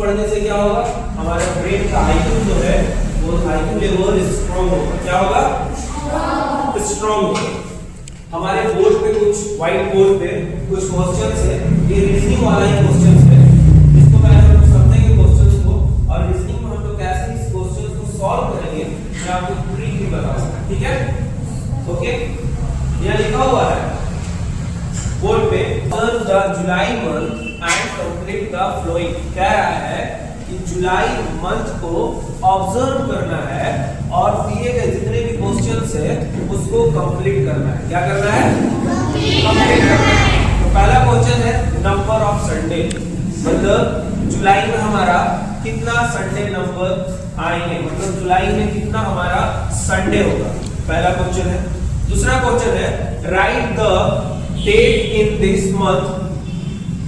पढ़ने से क्या होगा, हमारा ब्रेन का आईक्यू जो है वो आईक्यू लेवल स्ट्रांग होगा। क्या होगा, स्ट्रांग होगा। हमारे बोर्ड पे कुछ व्हाइट बोर्ड पे कुछ क्वेश्चंस है, ये रीजनिंग वाला ही क्वेश्चंस है। इसको पहले हम लोग समझेंगे क्वेश्चंस को, और रीजनिंग में हम लोग कैसे इस क्वेश्चंस को सॉल्व करेंगे मैं आपको ब्रीफली बताऊंगा। ठीक है, ओके। यहाँ लिखा हुआ है बोर्ड पे, observe the July month and complete the flowing. कह रहा है कि जुलाई मंथ को ऑब्जर्व करना है और दिए गए जितने भी क्वेश्चंस है उसको कंप्लीट करना है। क्या करना है, कंप्लीट करना है। तो पहला क्वेश्चन है नंबर ऑफ संडे, मतलब जुलाई में हमारा कितना संडे नंबर आएंगे, मतलब जुलाई में कितना हमारा संडे होगा, पहला क्वेश्चन है। दूसरा क्वेश्चन है write the date in this month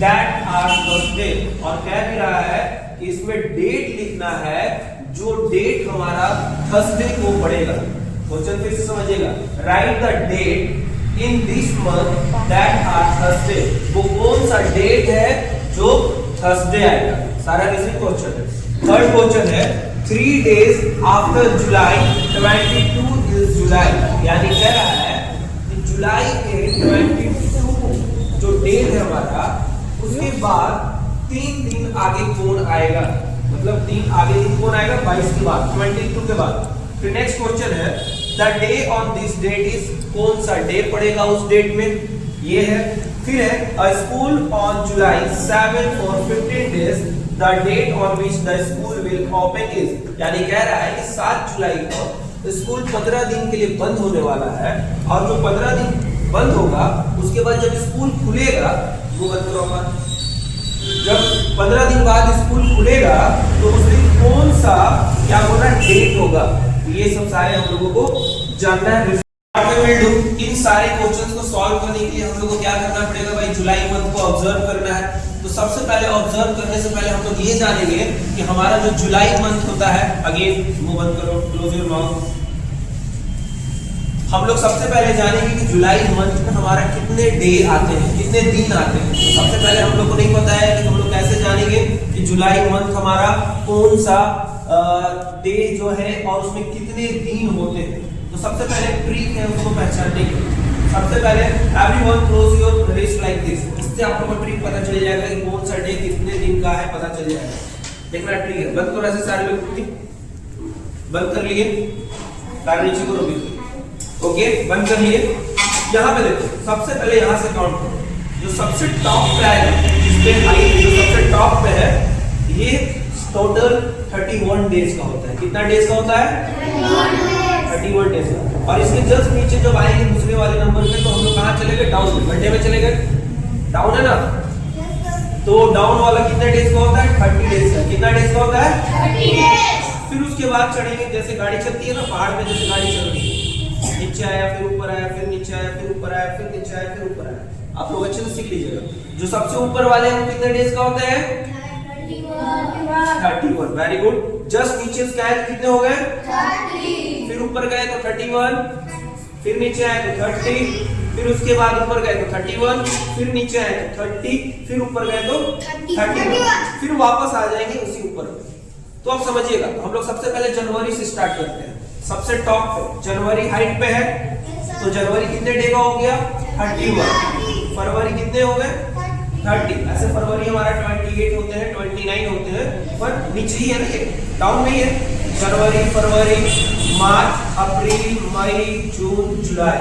that are Thursday, और कह भी रहा है कि इसमें डेट लिखना है जो डेट हमारा थर्सडे को पड़ेगा। क्वेश्चन फिर से समझिएगा, write the date in this month that are Thursday, वो कौन सा डेट है जो थर्सडे आएगा, सारा रीजनिंग क्वेश्चन है। थर्ड क्वेश्चन है 3 days after July 22 is July, यानी कह रहा है कि जुलाई के 22 जो डेट है हमारा, उसके बाद 3 दिन आगे कौन आएगा, मतलब 3 आगे दिन कौन आएगा, 22 के बाद, 22 के बाद। फिर नेक्स्ट क्वेश्चन है the day on this date is, कौन सा डे पड़ेगा उस डेट में, ये है। फिर है a school on July 7 for 15 days the date on which the school will open is, यानी कह रहा है कि 7 जुलाई को स्कूल 15 दिन के लिए बंद होने वाला है, और जो 15 दिन बंद होगा उसके बाद जब स्कूल खुलेगा, वो बंद करोगा, जब 15 दिन बाद स्कूल खुलेगा तो उस दिन कौन सा क्या बोल रहा है डेट होगा, ये सब सारे हम लोगों को जानना है। इन सारे क्वेश्चंस को सॉल्व करने के लिए हम लोगों को क्या करना पड़ेगा भाई, जुलाई मंथ को ऑब्जर्व करना है। तो सबसे पहले ऑब्जर्व करने से पहले हम लोग ये जानेंगे कि हमारा जो जुलाई मंथ होता है, अगेन मुंह बंद करो, क्लोज योर माउथ। हम लोग सबसे पहले जानेंगे कि जुलाई मंथ में हमारा कितने डे आते हैं, कितने दिन आते हैं। तो सबसे पहले हम लोग को नहीं पता है कि हम लोग कैसे जानेंगे कि जुलाई मंथ हमारा कौन सा डे जो है और उसमें कितने दिन होते हैं। तो सबसे पहले ट्रिक है उसको पहचानने की। सबसे पहले everyone close your list like this, इससे आप लोगों को ट्रिक पता चल जाएगा कि कौन सा डे कितने दिन का है, पता चल जाएगा। देखना ट्रिक है, बंद करो ऐसे सारे लोग, बंद कर लिए, तार नीचे करो भी, ओके बंद कर लिए। यहाँ पे देखो, सबसे पहले यहाँ से काउंट करो, जो सबसे टॉप पे आएगा, जिसपे हाइट जो सबसे टॉप पे है, ये टोटल 31 डेज का होता है। कितना डेज का होता है, 31 डेज का। और इसके जस्ट नीचे जब आएंगे दूसरे वाले नंबर पे, तो हम लोग कहाँ चले गए, डाउन में, घंटे में चले गए, डाउन है ना। तो डाउन वाला कितने डेज का होता है, 30 डेज का। कितना डेज का होता है, 30 डेज। फिर उसके बाद चढ़ेंगे, जैसे गाड़ी चलती है ना पहाड़ पे, जैसे गाड़ी चल रही है, नीचे आया फिर ऊपर आया, फिर नीचे आया फिर ऊपर आया, फिर नीचे आया फिर ऊपर आया। आप लोग अच्छे से सीख लीजिएगा। जो सबसे ऊपर वाले हैं कितने डेज का होते हैं, 31। Very good. जस्ट नीचे से आए कितने हो गए, 30। फिर ऊपर गए तो 31, फिर नीचे आए तो 30, फिर उसके बाद ऊपर गए तो 31, फिर नीचे आए तो 30, फिर ऊपर गए तो 31, फिर वापस आ जाएंगे उसी ऊपर। तो अब समझिएगा, हम लोग सबसे पहले जनवरी से स्टार्ट करते हैं। सबसे टॉप पे जनवरी हाइट पे है, तो जनवरी कितने डे का हो गया, 31। फरवरी कितने हो गए, 30। ऐसे फरवरी हमारा 28 होते हैं, 29 होते हैं, पर नीचे ही है ना, ये डाउन में ही है। जनवरी, फरवरी, मार्च, अप्रैल, मई, जून, जुलाई।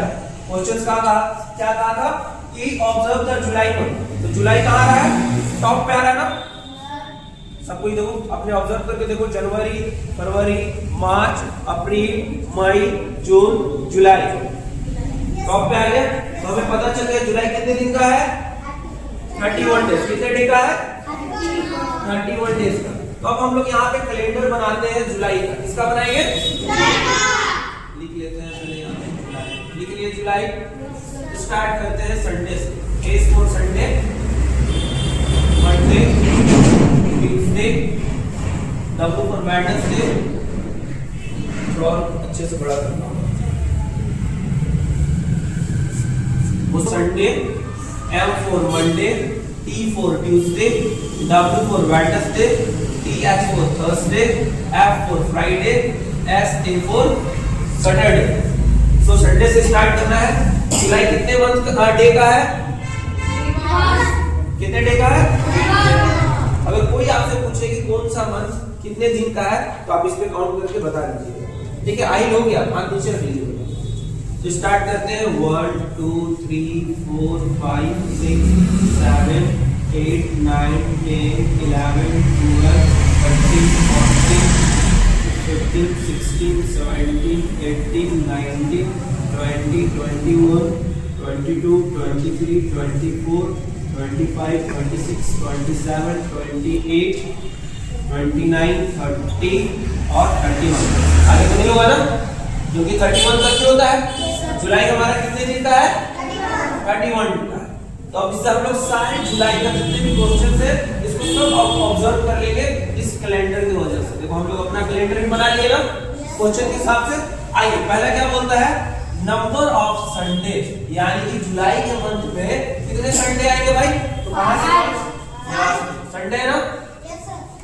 क्वेश्चन क्या कहा था कि ऑब्जर्व द जुलाई मंथ। तो जुलाई कहाँ आ रहा है, टॉप पे आ रहा है ना। सबको ही देखो, अपने ऑब्जर्व करके देखो, जनवरी, फरवरी, मार्च, अप्रैल, मई, जून, जुलाई, टॉप पे आ गया। तो हमें पता चल गया जुलाई कितने दिन का है, 31 डेज। कितने डे का है, 31 डेज का। तो अब हम लोग यहाँ पे कैलेंडर बनाते हैं जुलाई का। किसका बनाएंगे, लिख लेते हैं पहले, यहाँ पे लिख लिए जुलाई। स्टार्ट करते हैं संडे से। S for Sunday, Monday, Tuesday, W for Wednesday, थोड़ा अच्छे से बड़ा करना वो Sunday, M for Monday, T for Tuesday, W for Wednesday, TH for Thursday, F for Friday, SA for Saturday. So Sunday से स्टार्ट करना है। जुलाई कितने मंथ का डे का है? कितने डे का है? अगर कोई आपसे पूछे कि कौन सा मंथ कितने दिन का है तो आप इस पे काउंट करके बता दीजिए। ठीक है, आई हो गया, हाथ नीचे रख लीजिए। तो स्टार्ट करते हैं 1 2 3 4 5 6 7 8 9 10 11 12 13 14 15 16 17 18 19 20 21 22 23 24 25 26 27 28 29 30 और 31। आगे तो नहीं होगा ना, जो कि 31 तक होता है। जुलाई हमारा कितने दिन का है? 31 दिन का है। तो अब इससे हम लोग सारे जुलाई का जितने भी क्वेश्चन है इसको सब ऑब्जर्व कर लेंगे इस कैलेंडर की वजह से। देखो हम लोग अपना कैलेंडर भी बना लिए ना क्वेश्चन के हिसाब से। आइए पहला क्या बोलता है? नंबर ऑफ संडे, यानी कि जुलाई के मंथ में कितने संडे आएंगे भाई? तो कहां से? संडे है ना?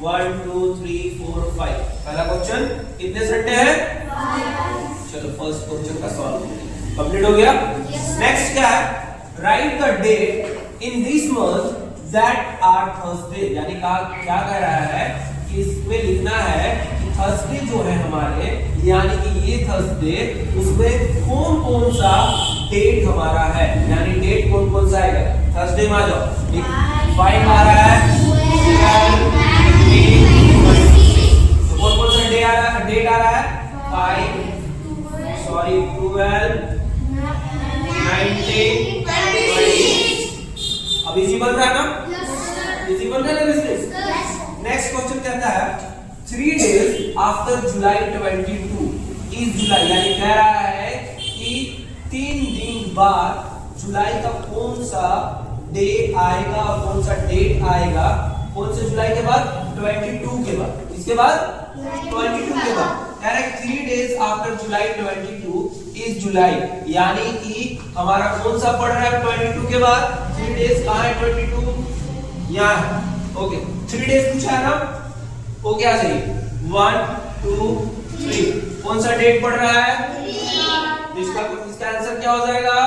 1 2 3 4 5। पहला क्वेश्चन कितने संडे है? चलो फर्स्ट क्वेश्चन का सॉल्व कंप्लीट हो गया। नेक्स्ट क्या है? Write the date in this month that are Thursday, यानी क्या कह रहा है कि इसमें लिखना है कि थर्सडे जो है हमारे, यानी कि ये थर्सडे, उसमें कौन कौन सा डेट हमारा है, यानी डेट कौन कौन सा आएगा थर्सडे में। आ जाओ, 5 आ रहा है, 12 तो कौन कौन सा डेट आ रहा है? 5 सॉरी 12 19 20। अब इजी बन रहा है ना? इजी बन रहा है ना बिजनेस। नेक्स्ट क्वेश्चन कहता है 3 days after July 22 is July, यानी कह रहा है कि 3 दिन बाद जुलाई का कौन सा डे आएगा और कौन सा डेट आएगा। कौन से जुलाई के बाद? 22 के बाद। इसके बाद 22 के बाद। 3 days after July 22 is July, यानी कि हमारा कौन सा पड़ रहा है 22 के बाद? 3 days कहां है? 22 यहां है। ओके, 3 days पूछा है ना, वो क्या सही? 1 2 3। कौन सा डेट पड़ रहा है? इसका आंसर क्या हो जाएगा?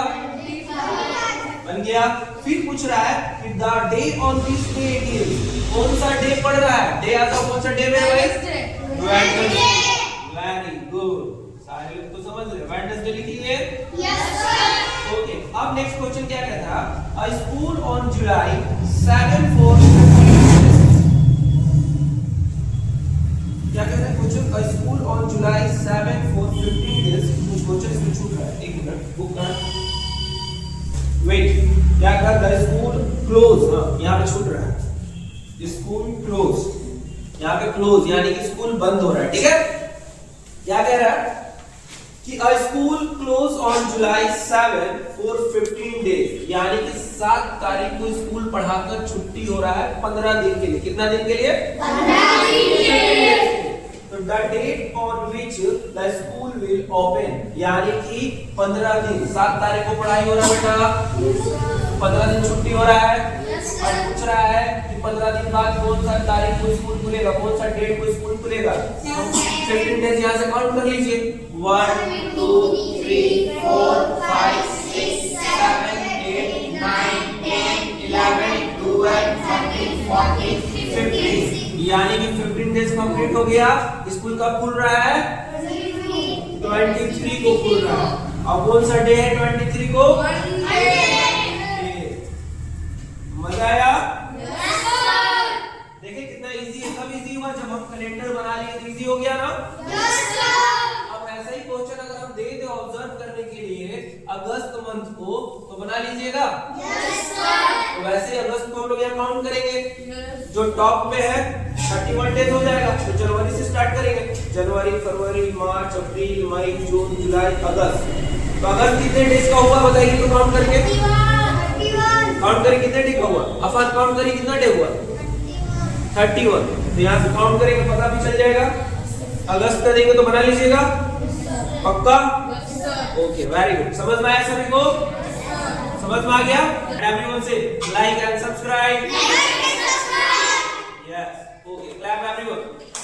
बन गया। फिर पूछ रहा है कि the day on this day is, कौन सा डे पड़ रहा है? डे आता कौन सा डे में भाई? वेडनेसडे। वेरी गुड, सारे लोग तो समझ रहे। वेडनेसडे लिख लिए? Yes sir. ओके, अब नेक्स्ट क्वेश्चन क्या कहता है? A school on July 7 for 15 days। क्या कहता है question? A school on July 7 for 15 days। कुछ क्वेश्चन इसमें छूट रहा है, एक मिनट बुक कर। वेट, क्या कर रहा है? स्कूल क्लोज, हां यहां पे छूट रहा है, स्कूल क्लोज, यहां पे क्लोज यानी कि स्कूल बंद हो रहा है। ठीक है, क्या कह रहा है कि अ school close on July 7 for 15 days, यानी कि 7 तारीख को स्कूल पढ़ाकर छुट्टी हो रहा है 15 दिन के लिए। कितना दिन के लिए? 15 दिन के लिए। तो the date on which the school will open, यानी कि 15 दिन, 7 तारीख को पढ़ाई हो रहा है बेटा, 15 दिन छुट्टी हो रहा है। और पूछ रहा है कि 15 दिन बाद कौन सा तारीख को स्कूल खुलेगा, कौन सा डेट को स्कूल खुलेगा। 15 डेज यहां से काउंट कर लीजिए। 1 2 3 4 5 6 7 8 9 10 11 12 13 14 15, यानी कि 15 डेज कंप्लीट हो गया। स्कूल कब खुल रहा है? 23 को खुल रहा है। और कौन सा डे है 23 को? मजा आया? Yes sir. देखिए कितना इजी है, सब इजी हुआ जब हम कैलेंडर बना लिए तो इजी हो गया ना? Yes sir. अब ऐसा ही क्वेश्चन अगर हम दे दे ऑब्जर्व करने के लिए अगस्त मंथ को, तो बना लीजिएगा? Yes sir. तो वैसे अगस्त को हम लोग यहाँ काउंट करेंगे। जो टॉप पे है 31 डेज हो जाएगा, तो जनवरी से स्टार्ट करेंगे। जनवरी फरवरी मार्च अप्रैल मई जून जुलाई अगस्त। तो अगस्त कितने डेज का हुआ बताइए तो काउंट करके। काउंट करिए कितने डे का हुआ? अफान काउंट करिए कितना डे हुआ? 31। तो यहाँ से काउंट करेंगे पता भी चल जाएगा। अगस्त का देंगे तो बना लीजिएगा, पक्का? Okay very good. समझ में आया सभी को? समझ में आ गया? एवरीवन से like and subscribe. Yes okay clap everyone